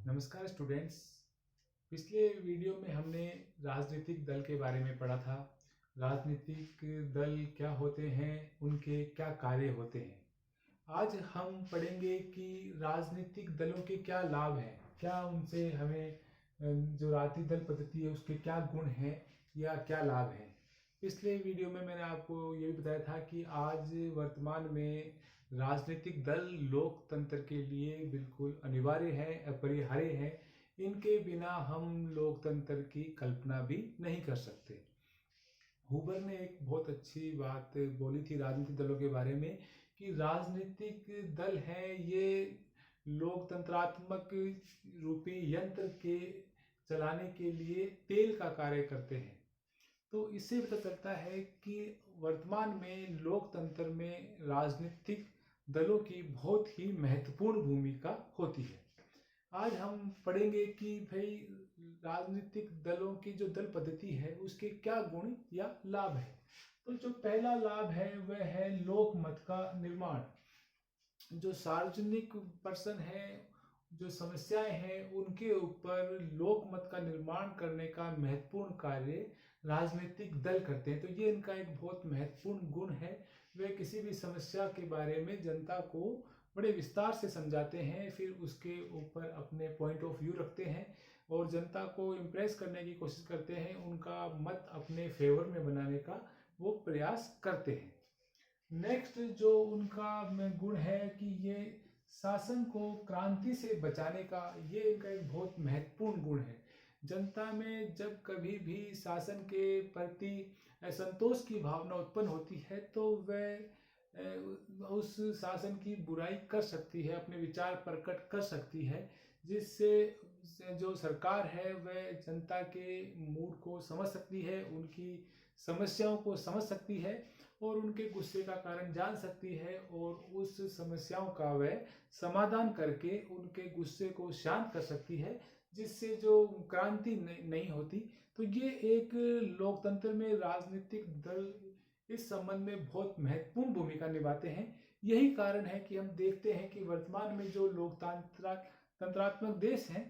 नमस्कार स्टूडेंट्स। पिछले वीडियो में हमने राजनीतिक दल के बारे में पढ़ा था। राजनीतिक दल क्या होते हैं, उनके क्या कार्य होते हैं। आज हम पढ़ेंगे कि राजनीतिक दलों के क्या लाभ हैं, क्या उनसे हमें जो राजनीतिक दल पद्धति है उसके क्या गुण हैं या क्या लाभ हैं। पिछले वीडियो में मैंने आपको ये भी बताया था कि आज वर्तमान में राजनीतिक दल लोकतंत्र के लिए बिल्कुल अनिवार्य है, अपरिहार्य है। इनके बिना हम लोकतंत्र की कल्पना भी नहीं कर सकते। हुबर ने एक बहुत अच्छी बात बोली थी राजनीतिक दलों के बारे में कि राजनीतिक दल है ये लोकतंत्रात्मक रूपी यंत्र के चलाने के लिए तेल का कार्य करते हैं। तो इससे पता चलता है कि वर्तमान में लोकतंत्र में राजनीतिक दलों की बहुत ही महत्वपूर्ण भूमिका होती है। आज हम पढ़ेंगे कि भाई राजनीतिक दलों की जो दल पद्धति है उसके क्या गुण या लाभ है। तो जो पहला लाभ है वह है लोक मत का निर्माण। जो सार्वजनिक पर्सन है, जो समस्याएं हैं, उनके ऊपर लोक मत का निर्माण करने का महत्वपूर्ण कार्य राजनीतिक दल करते हैं। तो ये इनका एक बहुत महत्वपूर्ण गुण है। वे किसी भी समस्या के बारे में जनता को बड़े विस्तार से समझाते हैं, फिर उसके ऊपर अपने पॉइंट ऑफ व्यू रखते हैं और जनता को इम्प्रेस करने की कोशिश करते हैं, उनका मत अपने फेवर में बनाने का वो प्रयास करते हैं। नेक्स्ट जो उनका गुण है कि ये शासन को क्रांति से बचाने का, ये इनका एक बहुत महत्वपूर्ण गुण है। जनता में जब कभी भी शासन के प्रति असंतोष की भावना उत्पन्न होती है तो वह उस शासन की बुराई कर सकती है, अपने विचार प्रकट कर सकती है, जिससे जो सरकार है वह जनता के मूड को समझ सकती है, उनकी समस्याओं को समझ सकती है और उनके गुस्से का कारण जान सकती है और उस समस्याओं का वह समाधान करके उनके गुस्से को शांत कर सकती है, जिससे जो क्रांति नहीं होती। तो ये एक लोकतंत्र में राजनीतिक दल इस संबंध में बहुत महत्वपूर्ण भूमिका निभाते हैं। यही कारण है कि हम देखते हैं कि वर्तमान में जो तंत्रात्मक देश हैं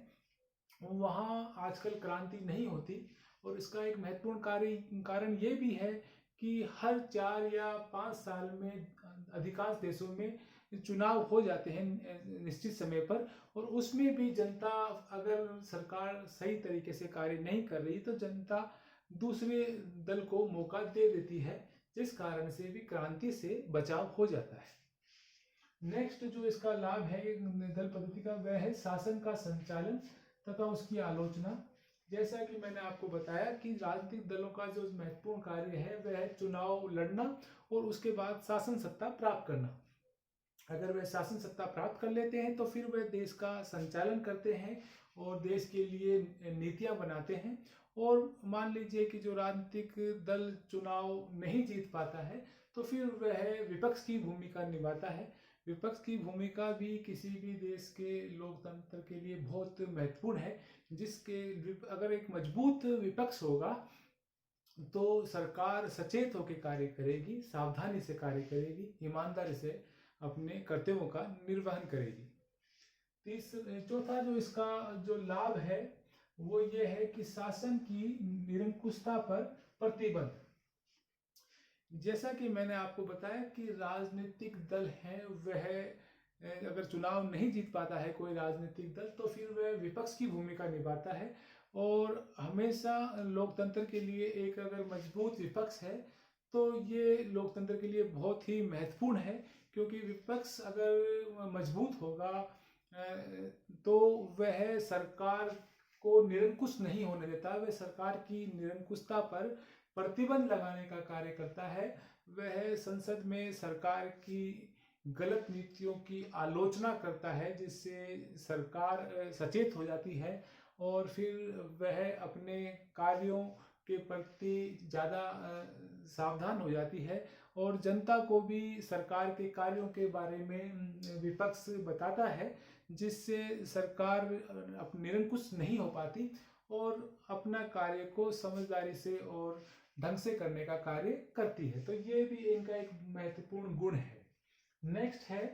वहाँ आजकल क्रांति नहीं होती। और इसका एक महत्वपूर्ण कारण ये भी है कि हर 4 या 5 साल में अधिकांश देशों में चुनाव हो जाते हैं निश्चित समय पर, और उसमें भी जनता, अगर सरकार सही तरीके से कार्य नहीं कर रही तो जनता दूसरे दल को मौका दे देती है, जिस कारण से भी क्रांति से बचाव हो जाता है। नेक्स्ट जो इसका लाभ है दल पद्धति का वह है शासन का संचालन तथा उसकी आलोचना। जैसा कि मैंने आपको बताया कि राजनीतिक दलों का जो महत्वपूर्ण कार्य है वह है चुनाव लड़ना और उसके बाद शासन सत्ता प्राप्त करना। अगर वह शासन सत्ता प्राप्त कर लेते हैं तो फिर वह देश का संचालन करते हैं और देश के लिए नीतियां बनाते हैं। और मान लीजिए कि जो राजनीतिक दल चुनाव नहीं जीत पाता है तो फिर वह विपक्ष की भूमिका निभाता है। विपक्ष की भूमिका भी किसी भी देश के लोकतंत्र के लिए बहुत महत्वपूर्ण है, जिसके अगर एक मजबूत विपक्ष होगा तो सरकार सचेत होकर कार्य करेगी, सावधानी से कार्य करेगी, ईमानदारी से अपने कर्तव्यों का निर्वहन करेगी। चौथा जो इसका जो लाभ है वो ये है कि शासन की निरंकुशता पर प्रतिबंध। जैसा कि मैंने आपको बताया कि राजनीतिक दल है वह अगर चुनाव नहीं जीत पाता है कोई राजनीतिक दल तो फिर वह विपक्ष की भूमिका निभाता है। और हमेशा लोकतंत्र के लिए एक अगर मजबूत विपक्ष है तो ये लोकतंत्र के लिए बहुत ही महत्वपूर्ण है, क्योंकि विपक्ष अगर मजबूत होगा तो वह सरकार को निरंकुश नहीं होने देता, वह सरकार की निरंकुशता पर प्रतिबंध लगाने का कार्य करता है। वह संसद में सरकार की गलत नीतियों की आलोचना करता है, जिससे सरकार सचेत हो जाती है और फिर वह अपने कार्यों के प्रति ज़्यादा सावधान हो जाती है और जनता को भी सरकार के कार्यों के बारे में विपक्ष बताता है, जिससे सरकार निरंकुश नहीं हो पाती और अपना कार्य को समझदारी से और ढंग से करने का कार्य करती है। तो ये भी इनका एक महत्वपूर्ण गुण है। नेक्स्ट है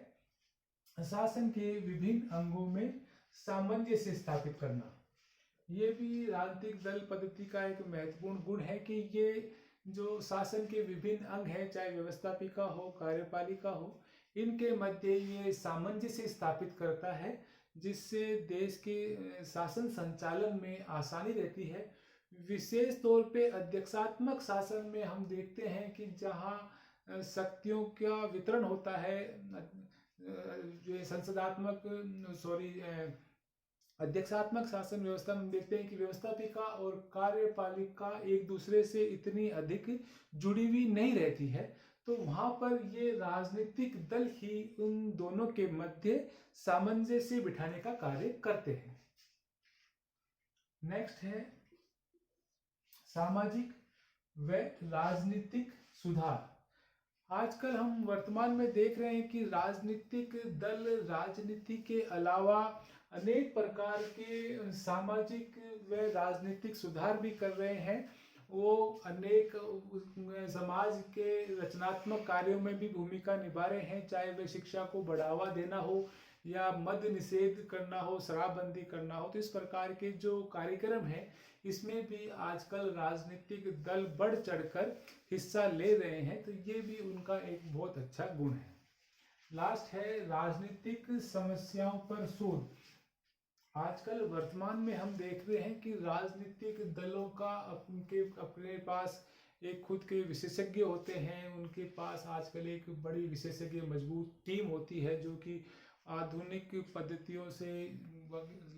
शासन के विभिन्न अंगों में सामंजस्य स्थापित करना, ये भी राजनीतिक दल पद्धति का एक महत्वपूर्ण गुण है कि ये जो शासन के विभिन्न अंग हैं, चाहे व्यवस्थापिका हो, कार्यपालिका हो, इनके मध्य ये सामंजस्य स्थापित करता है, जिससे देश के शासन संचालन में आसानी रहती है। विशेष तौर पे अध्यक्षात्मक शासन में हम देखते हैं कि जहाँ शक्तियों का वितरण होता है, जो संसदात्मक अध्यक्षात्मक शासन व्यवस्था में देखते हैं कि व्यवस्थापिका और कार्यपालिका एक दूसरे से इतनी अधिक जुड़ी हुई नहीं रहती है, तो वहां पर ये राजनीतिक दल ही उन दोनों के मध्य सामंजस्य बिठाने का कार्य करते हैं। नेक्स्ट है सामाजिक व राजनीतिक सुधार। आजकल हम वर्तमान में देख रहे हैं कि राजनीतिक दल राजनीति के अलावा अनेक प्रकार के सामाजिक व राजनीतिक सुधार भी कर रहे हैं। वो अनेक समाज के रचनात्मक कार्यों में भी भूमिका निभा रहे हैं, चाहे वे शिक्षा को बढ़ावा देना हो या मद्य निषेध करना हो, शराबबंदी करना हो। तो इस प्रकार के जो कार्यक्रम हैं, इसमें भी आजकल राजनीतिक दल बढ़ चढ़कर हिस्सा ले रहे हैं, तो ये भी उनका एक बहुत अच्छा गुण है। लास्ट है राजनीतिक समस्याओं पर शोध। आजकल वर्तमान में हम देख रहे हैं कि राजनीतिक दलों का अपने पास एक खुद के विशेषज्ञ होते हैं, उनके पास आजकल एक बड़ी विशेषज्ञ मजबूत टीम होती है जो कि आधुनिक पद्धतियों से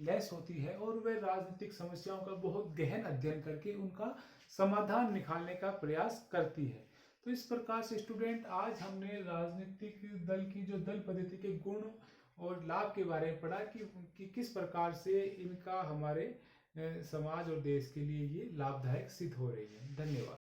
लैस होती है, और वे राजनीतिक समस्याओं का बहुत गहन अध्ययन करके उनका समाधान निकालने का प्रयास करती है। तो इस प्रकार से स्टूडेंट, आज हमने राजनीतिक दल की जो दल पद्धति के गुण और लाभ के बारे में पढ़ा कि किस प्रकार से इनका हमारे समाज और देश के लिए ये लाभदायक सिद्ध हो रही है। धन्यवाद।